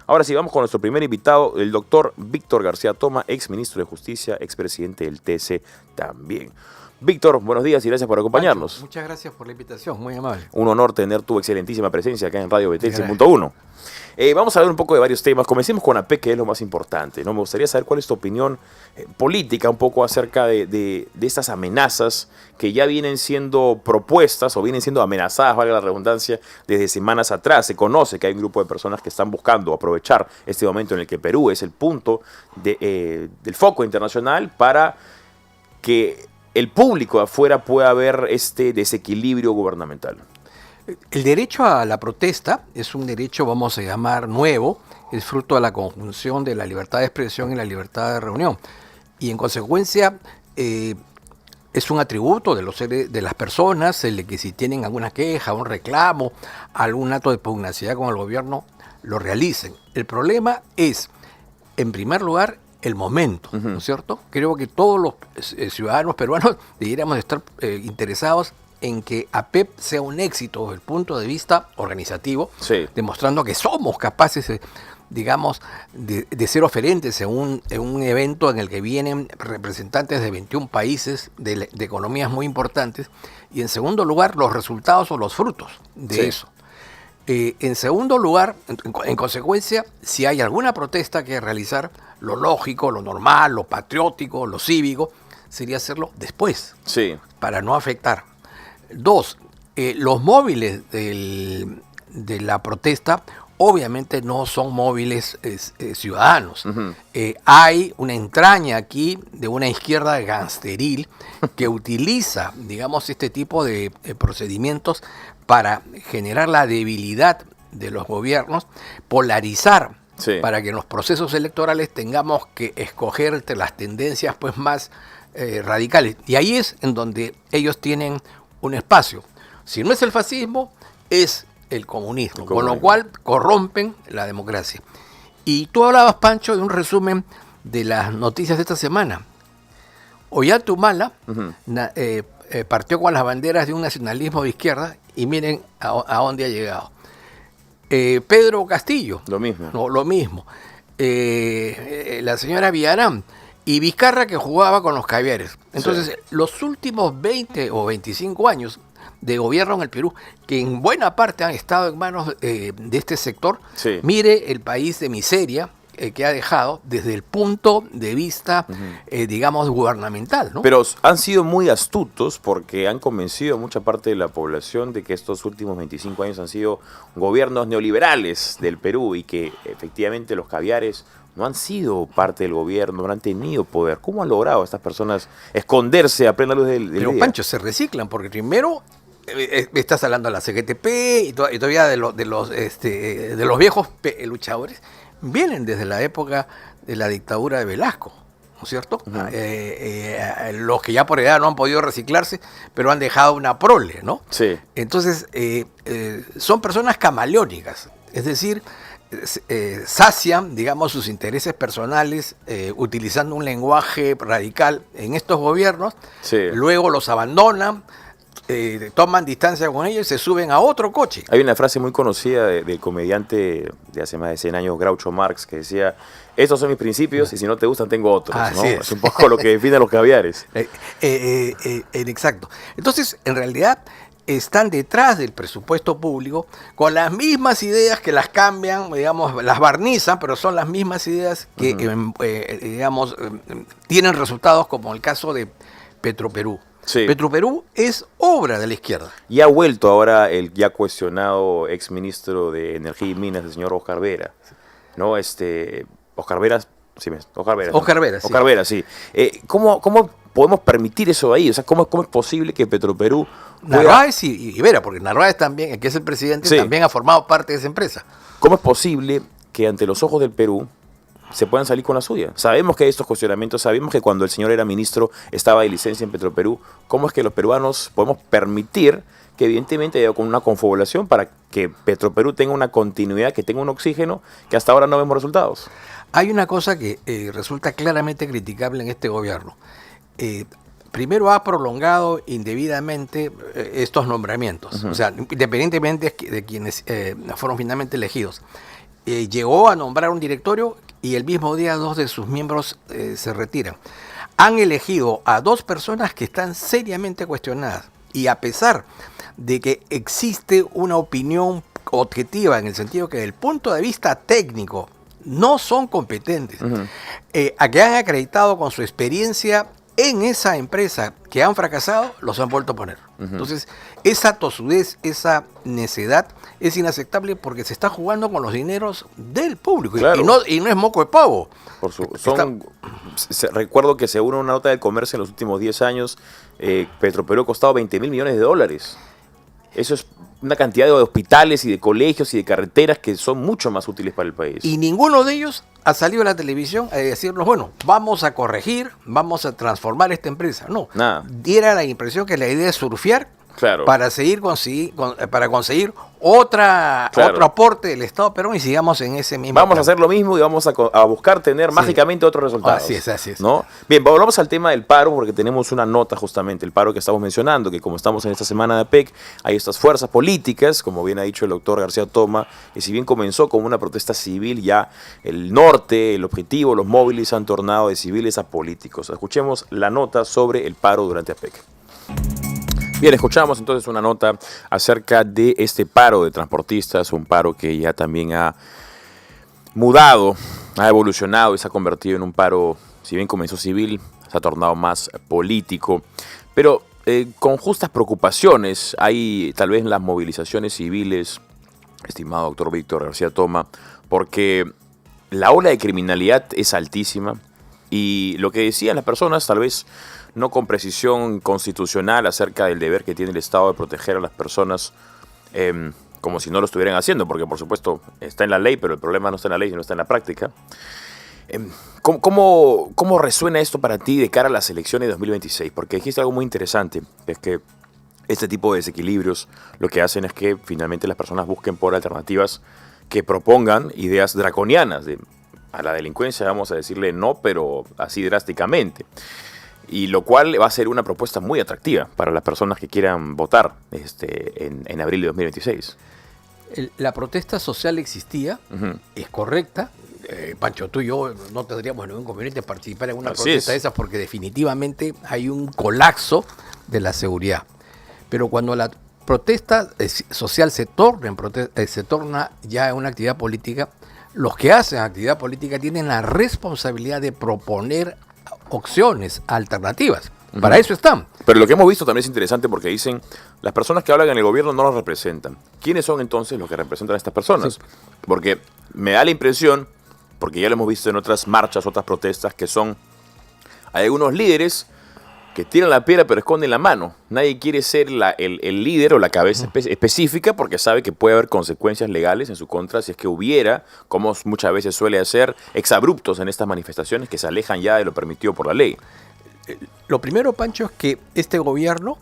Ahora sí, vamos con nuestro primer invitado, el doctor Víctor García Toma, ex ministro de Justicia, expresidente del TC también. Víctor, buenos días y gracias por acompañarnos. Pancho, muchas gracias por la invitación, muy amable. Un honor tener tu excelentísima presencia acá en Radio Betel 100.1. Vamos a hablar un poco de varios temas. Comencemos con APEC, que es lo más importante, ¿no? Me gustaría saber cuál es tu opinión política un poco acerca de estas amenazas que ya vienen siendo propuestas o vienen siendo amenazadas, valga la redundancia, desde semanas atrás. Se conoce que hay un grupo de personas que están buscando aprovechar este momento en el que Perú es el punto del foco internacional para que el público de afuera pueda ver este desequilibrio gubernamental. El derecho a la protesta es un derecho, vamos a llamar, nuevo, es fruto de la conjunción de la libertad de expresión y la libertad de reunión. Y en consecuencia es un atributo de las personas, el de que si tienen alguna queja, un reclamo, algún acto de pugnacidad con el gobierno, lo realicen. El problema es, en primer lugar, el momento, ¿no es cierto? Creo que todos los ciudadanos peruanos deberíamos estar interesados en que APEC sea un éxito desde el punto de vista organizativo, sí, demostrando que somos capaces, digamos, de ser oferentes en un evento en el que vienen representantes de 21 países, de economías muy importantes, y en segundo lugar, los resultados o los frutos de eso. En segundo lugar, en consecuencia, si hay alguna protesta que realizar, lo lógico, lo normal, lo patriótico, lo cívico, sería hacerlo después, sí, para no afectar. Dos, los móviles de la protesta obviamente no son móviles ciudadanos. Hay una entraña aquí de una izquierda gangsteril que utiliza, digamos, este tipo de procedimientos para generar la debilidad de los gobiernos, polarizar, sí, para que en los procesos electorales tengamos que escoger entre las tendencias pues más radicales. Y ahí es en donde ellos tienen un espacio. Si no es el fascismo, es el comunismo, con lo cual corrompen la democracia. Y tú hablabas, Pancho, de un resumen de las noticias de esta semana. Ollanta Humala partió con las banderas de un nacionalismo de izquierda y miren a dónde ha llegado. Pedro Castillo. Lo mismo. No, lo mismo. La señora Villarán. Y Vizcarra, que jugaba con los caviares. Entonces, sí, los últimos 20 o 25 años de gobierno en el Perú, que en buena parte han estado en manos de este sector, sí, mire el país de miseria que ha dejado desde el punto de vista, digamos, gubernamental, ¿no? Pero han sido muy astutos porque han convencido a mucha parte de la población de que estos últimos 25 años han sido gobiernos neoliberales del Perú y que efectivamente los caviares no han sido parte del gobierno, no han tenido poder. ¿Cómo han logrado estas personas esconderse a plena luz del día? Pero, Pancho, se reciclan porque primero estás hablando de la CGTP y todavía de los viejos luchadores. Vienen desde la época de la dictadura de Velasco, ¿no es cierto? Los que ya por edad no han podido reciclarse, pero han dejado una prole, ¿no? Sí. Entonces, son personas camaleónicas, es decir, sacian, digamos, sus intereses personales utilizando un lenguaje radical en estos gobiernos, sí, luego los abandonan, toman distancia con ellos y se suben a otro coche. Hay una frase muy conocida del comediante de hace más de 100 años, Groucho Marx, que decía: estos son mis principios y si no te gustan tengo otros, ¿no? Es un poco lo que define a los caviares. Exacto. Entonces, en realidad, están detrás del presupuesto público con las mismas ideas que las cambian, digamos, las barnizan, pero son las mismas ideas que, digamos, tienen resultados como el caso de Petroperú. Sí. Petroperú es obra de la izquierda. Y ha vuelto ahora el ya cuestionado exministro de Energía y Minas, el señor Oscar Vera, ¿no? Oscar Vera, sí. Oscar Vera, sí. ¿Cómo podemos permitir eso ahí? O sea, ¿cómo es posible que Petroperú... Narváez y Vera, porque Narváez también, el que es el presidente, sí, también ha formado parte de esa empresa. ¿Cómo es posible que ante los ojos del Perú se puedan salir con la suya? Sabemos que hay estos cuestionamientos, sabemos que cuando el señor era ministro estaba de licencia en Petroperú. ¿Cómo es que los peruanos podemos permitir que evidentemente haya una confabulación para que Petroperú tenga una continuidad, que tenga un oxígeno, que hasta ahora no vemos resultados? Hay una cosa que resulta claramente criticable en este gobierno. Primero ha prolongado indebidamente estos nombramientos, o sea, independientemente de quienes fueron finalmente elegidos. llegó a nombrar un directorio y el mismo día 2 de sus miembros se retiran. Han elegido a 2 personas que están seriamente cuestionadas y a pesar de que existe una opinión objetiva en el sentido que desde el punto de vista técnico no son competentes, a que han acreditado con su experiencia en esa empresa que han fracasado, los han vuelto a poner. Entonces, esa tosudez, esa necedad es inaceptable porque se está jugando con los dineros del público. Claro. Y no es moco de pavo. Recuerdo que según una nota del Comercio en los últimos 10 años, Petroperú ha costado $20.000 millones. Eso es una cantidad de hospitales y de colegios y de carreteras que son mucho más útiles para el país. Y ninguno de ellos ha salido a la televisión a decirnos, bueno, vamos a corregir, vamos a transformar esta empresa. No, nada. Diera la impresión que la idea es surfear, claro, para conseguir otro aporte del Estado peruano y sigamos en ese mismo Vamos a hacer lo mismo y vamos a buscar tener mágicamente otros resultados. Así es. ¿No? Bien, volvamos al tema del paro porque tenemos una nota justamente, el paro que estamos mencionando, que como estamos en esta semana de APEC, hay estas fuerzas políticas, como bien ha dicho el doctor García Toma, y si bien comenzó como una protesta civil, ya el norte, el objetivo, los móviles se han tornado de civiles a políticos. Escuchemos la nota sobre el paro durante APEC. Bien, escuchamos entonces una nota acerca de este paro de transportistas, un paro que ya también ha mudado, ha evolucionado y se ha convertido en un paro, si bien comenzó civil, se ha tornado más político, pero con justas preocupaciones. Hay tal vez las movilizaciones civiles, estimado doctor Víctor García Toma, porque la ola de criminalidad es altísima y lo que decían las personas tal vez no con precisión constitucional acerca del deber que tiene el Estado de proteger a las personas como si no lo estuvieran haciendo, porque por supuesto está en la ley, pero el problema no está en la ley, sino está en la práctica. ¿Cómo resuena esto para ti de cara a las elecciones de 2026? Porque dijiste algo muy interesante, es que este tipo de desequilibrios lo que hacen es que finalmente las personas busquen por alternativas que propongan ideas draconianas. A la delincuencia vamos a decirle no, pero así drásticamente. Y lo cual va a ser una propuesta muy atractiva para las personas que quieran votar en abril de 2026. La protesta social existía, es correcta. Pancho, tú y yo no tendríamos ningún inconveniente en participar en una protesta de esas porque definitivamente hay un colapso de la seguridad. Pero cuando la protesta social se torna ya en una actividad política, los que hacen actividad política tienen la responsabilidad de proponer opciones alternativas. Para eso están. Pero lo que hemos visto también es interesante porque dicen, las personas que hablan en el gobierno no los representan. ¿Quiénes son entonces los que representan a estas personas? Sí. Porque me da la impresión, porque ya lo hemos visto en otras marchas, otras protestas, que hay algunos líderes que tiran la piedra pero esconden la mano. Nadie quiere ser el líder o la cabeza específica porque sabe que puede haber consecuencias legales en su contra si es que hubiera, como muchas veces suele hacer, exabruptos en estas manifestaciones que se alejan ya de lo permitido por la ley. Lo primero, Pancho, es que este gobierno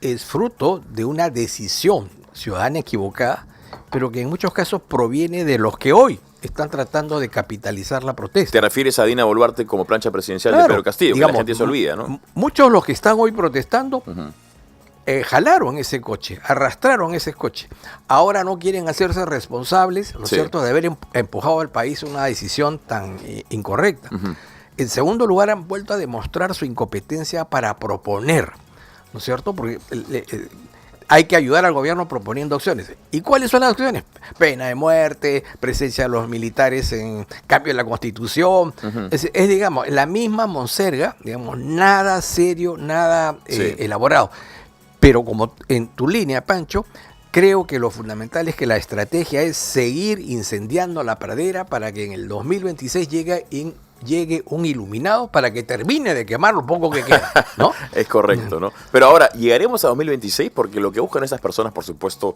es fruto de una decisión ciudadana equivocada, pero que en muchos casos proviene de los que hoy están tratando de capitalizar la protesta. ¿Te refieres a Dina Boluarte como plancha presidencial de Pedro Castillo? Digamos, que la gente se olvida, ¿no? Muchos de los que están hoy protestando jalaron ese coche, arrastraron ese coche. Ahora no quieren hacerse responsables, ¿no es cierto?, de haber empujado al país una decisión tan incorrecta. En segundo lugar, han vuelto a demostrar su incompetencia para proponer, ¿no es cierto? Porque hay que ayudar al gobierno proponiendo opciones. ¿Y cuáles son las opciones? Pena de muerte, presencia de los militares en cambio de la Constitución. Es, digamos, la misma monserga, digamos, nada serio, nada elaborado. Pero como en tu línea, Pancho, creo que lo fundamental es que la estrategia es seguir incendiando la pradera para que en el 2026 llegue un iluminado para que termine de quemar lo poco que queda, ¿no? Es correcto, ¿no? Pero ahora, llegaremos a 2026 porque lo que buscan esas personas, por supuesto,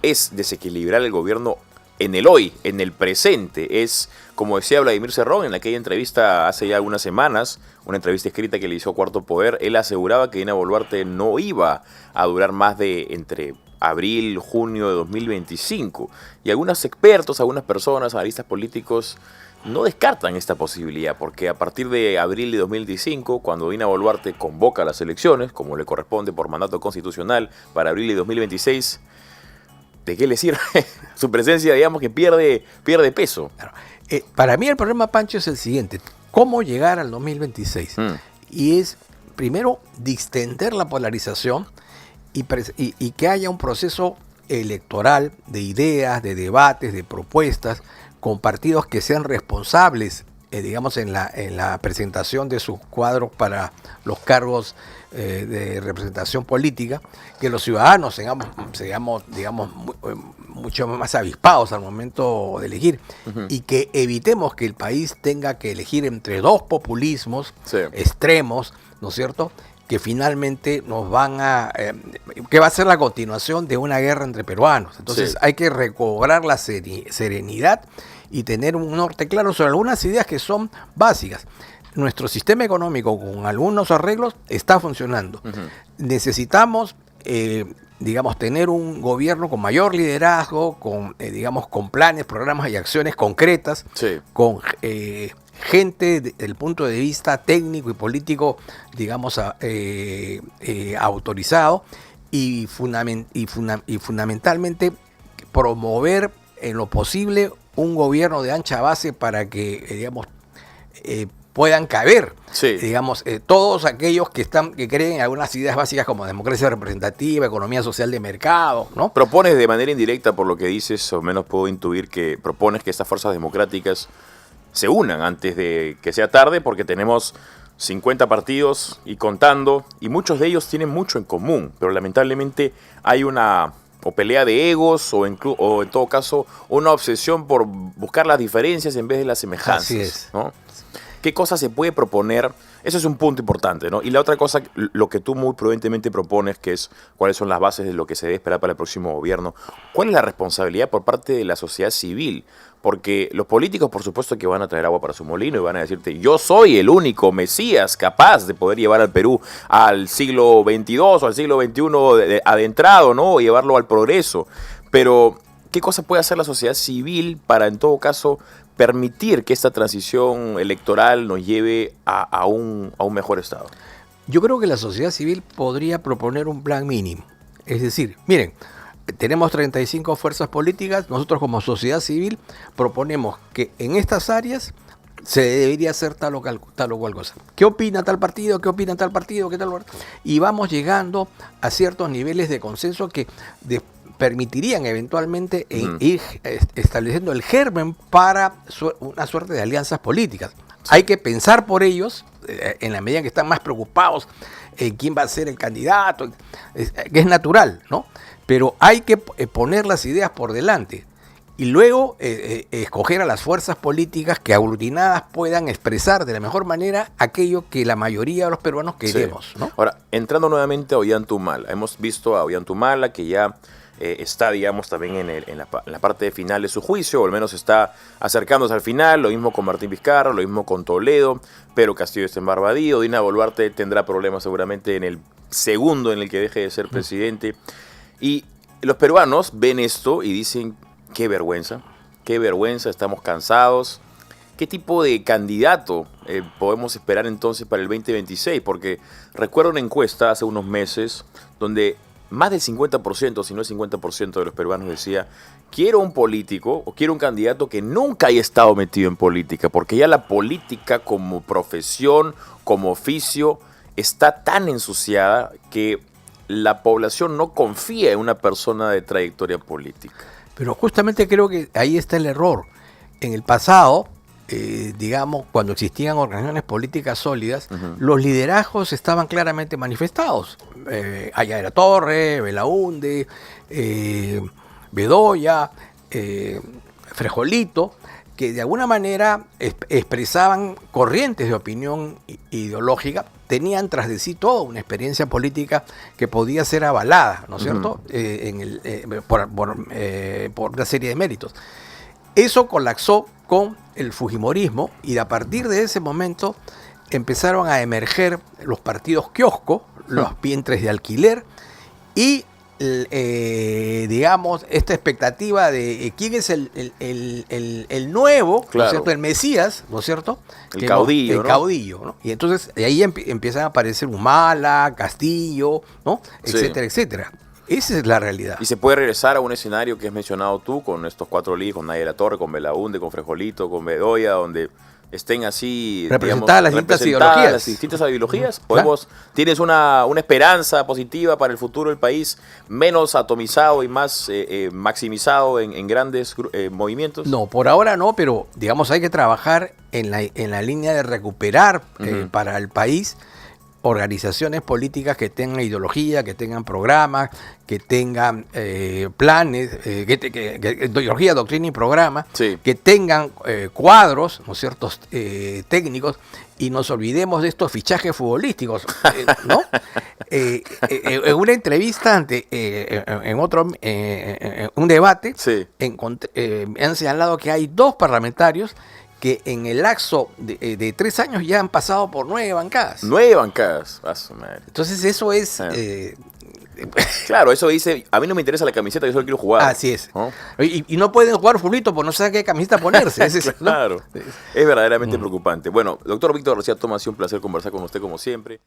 es desequilibrar el gobierno en el hoy, en el presente. Es, como decía Vladimir Cerrón en aquella entrevista hace ya algunas semanas, una entrevista escrita que le hizo Cuarto Poder, él aseguraba que Dina Boluarte no iba a durar más de entre abril, junio de 2025. Y algunos expertos, algunas personas, analistas políticos, no descartan esta posibilidad, porque a partir de abril de 2025, cuando Dina Boluarte convoca las elecciones, como le corresponde por mandato constitucional, para abril de 2026, ¿de qué le sirve su presencia, digamos, que pierde peso? Claro. Para mí el problema, Pancho, es el siguiente. ¿Cómo llegar al 2026? Y es, primero, distender la polarización y que haya un proceso electoral de ideas, de debates, de propuestas, con partidos que sean responsables, digamos, en la presentación de sus cuadros para los cargos de representación política, que los ciudadanos seamos digamos, mucho más avispados al momento de elegir, y que evitemos que el país tenga que elegir entre dos populismos extremos, ¿no es cierto?, que finalmente nos van que va a ser la continuación de una guerra entre peruanos. Entonces hay que recobrar la serenidad y tener un norte claro sobre algunas ideas que son básicas. Nuestro sistema económico, con algunos arreglos, está funcionando. Necesitamos, digamos, tener un gobierno con mayor liderazgo, digamos, con planes, programas y acciones concretas, con gente desde el punto de vista técnico y político, digamos, autorizado, y fundamentalmente promover en lo posible un gobierno de ancha base para que, digamos, puedan caber, digamos, todos aquellos que creen en algunas ideas básicas como democracia representativa, economía social de mercado, ¿no? Propones de manera indirecta, por lo que dices, o menos puedo intuir que propones que estas fuerzas democráticas se unan antes de que sea tarde, porque tenemos 50 partidos y contando, y muchos de ellos tienen mucho en común, pero lamentablemente hay una pelea de egos o en todo caso una obsesión por buscar las diferencias en vez de las semejanzas. Así es. ¿No? ¿Qué cosa se puede proponer? Eso es un punto importante, ¿no? Y la otra cosa, lo que tú muy prudentemente propones, que es cuáles son las bases de lo que se debe esperar para el próximo gobierno. ¿Cuál es la responsabilidad por parte de la sociedad civil? Porque los políticos, por supuesto, que van a traer agua para su molino y van a decirte, yo soy el único Mesías capaz de poder llevar al Perú al siglo XXII o al siglo XXI adentrado, ¿no? O llevarlo al progreso. Pero, ¿qué cosa puede hacer la sociedad civil para, en todo caso, permitir que esta transición electoral nos lleve a un mejor estado? Yo creo que la sociedad civil podría proponer un plan mínimo. Es decir, miren, tenemos 35 fuerzas políticas, nosotros como sociedad civil proponemos que en estas áreas se debería hacer tal o cual cosa. ¿Qué opina tal partido? ¿Qué opina tal partido? ¿Qué tal? Y vamos llegando a ciertos niveles de consenso que permitirían eventualmente ir estableciendo el germen para una suerte de alianzas políticas. Hay que pensar por ellos, en la medida que están más preocupados en quién va a ser el candidato, que es natural, ¿no? Pero hay que poner las ideas por delante y luego escoger a las fuerzas políticas que aglutinadas puedan expresar de la mejor manera aquello que la mayoría de los peruanos queremos, ¿no? Ahora, entrando nuevamente a Ollantaytamala, hemos visto a Ollantaytamala que ya está, digamos, también en la parte final de su juicio, o al menos está acercándose al final. Lo mismo con Martín Vizcarra, lo mismo con Toledo, pero Castillo está en Barbadillo. Dina Boluarte tendrá problemas seguramente en el segundo en el que deje de ser presidente. Y los peruanos ven esto y dicen, qué vergüenza, estamos cansados. ¿Qué tipo de candidato podemos esperar entonces para el 2026? Porque recuerdo una encuesta hace unos meses donde más del 50%, si no el 50% de los peruanos decía, quiero un político o quiero un candidato que nunca haya estado metido en política, porque ya la política como profesión, como oficio, está tan ensuciada que la población no confía en una persona de trayectoria política. Pero justamente creo que ahí está el error. En el pasado, digamos, cuando existían organizaciones políticas sólidas, los liderazgos estaban claramente manifestados. Allá era Torre, Belaúnde, Bedoya, Frejolito, que de alguna manera expresaban corrientes de opinión ideológica, tenían tras de sí toda una experiencia política que podía ser avalada, ¿no es cierto?, por una serie de méritos. Eso colapsó con el fujimorismo y a partir de ese momento empezaron a emerger los partidos kiosco, los vientres de alquiler y digamos, esta expectativa de quién es el nuevo, claro, ¿no es cierto?, el Mesías, ¿no es cierto? El caudillo, el caudillo, ¿no? Y entonces de ahí empiezan a aparecer Humala, Castillo, ¿no?, etcétera, etcétera. Esa es la realidad. Y se puede regresar a un escenario que has mencionado tú, con estos 4 líderes, con Nadia de la Torre, con Belaúnde, con Frejolito, con Bedoya, donde estén así, Representadas las distintas ideologías. las distintas ideologías. Podemos, ¿tienes una esperanza positiva para el futuro del país, menos atomizado y más maximizado en grandes movimientos? No, por ahora no, pero digamos hay que trabajar en la línea de recuperar para el país organizaciones políticas que tengan ideología, que tengan programas, que tengan planes, ideología, doctrina y programa, sí, que tengan cuadros, ¿no es cierto?, técnicos, y nos olvidemos de estos fichajes futbolísticos, ¿no? En una entrevista en un debate, sí, me han señalado que hay 2 parlamentarios que en el lapso de 3 años ya han pasado por 9 bancadas. 9 bancadas. A su madre. Entonces eso es... Claro, eso dice, a mí no me interesa la camiseta, yo solo quiero jugar. Así es. ¿No? Y no pueden jugar fulito porque no saben qué camiseta ponerse. Claro, es verdaderamente preocupante. Bueno, doctor Víctor García Tomás, ha sido un placer conversar con usted como siempre.